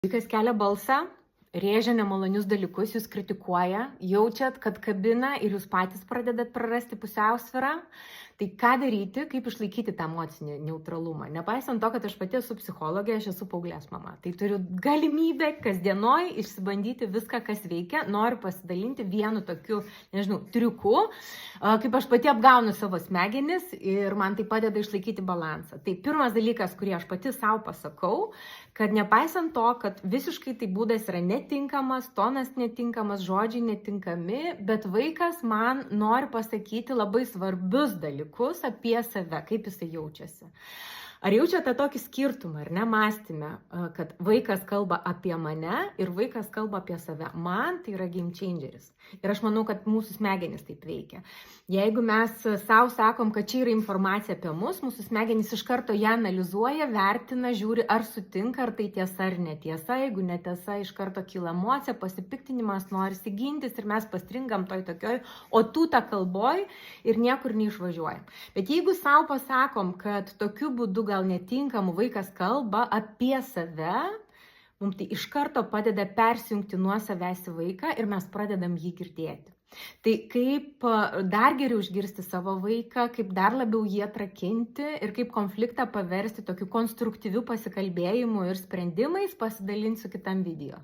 Vaikas kelia balsą, rėžia nemalonius dalykus, jūs kritikuoja, jaučiat, kad kabina ir jūs patys pradedat prarasti pusiausvyrą. Tai ką daryti, kaip išlaikyti tą emocinį neutralumą? Nepaisant to, kad aš pati esu psichologė, aš esu paauglės mama. Tai turiu galimybę kasdienoj išsibandyti viską, kas veikia. Noriu pasidalinti vienu tokiu, triuku, kaip aš pati apgaunu savo smegenis ir man tai padeda išlaikyti balansą. Tai pirmas dalykas, kurį aš pati savo pasakau, kad nepaisant to, kad visiškai tai būdas yra netinkamas, tonas netinkamas, žodžiai netinkami, bet vaikas man nori pasakyti labai svarbius dalykus apie save, kaip jisai jaučiasi. Ar jaučiate tokį skirtumą, ar ne, mąstyme, kad vaikas kalba apie mane ir vaikas kalba apie save? Man tai yra game changeris. Ir aš manau, kad mūsų smegenys taip veikia. Jeigu mes savo sakom, kad čia yra informacija apie mus, mūsų smegenys iš karto ją analizuoja, vertina, žiūri, ar sutinka, ar tai tiesa ar netiesa. Jeigu netiesa, iš karto kyla emocija, pasipiktinimas, norisi gintis ir mes pastringam toj tokioj, o tu tą kalboj ir niekur neišvažiuojam. Bet jeigu savo pasakom, kad tokiu būdu gal netinkamų vaikas kalba apie save, mums tai iš karto padeda persijungti nuo savęs į vaiką ir mes pradedam jį girdėti. Tai kaip dar geriau išgirsti savo vaiką, kaip dar labiau jį atrakinti ir kaip konfliktą paversti tokiu konstruktyviu pasikalbėjimu ir sprendimais, pasidalinsiu kitam video.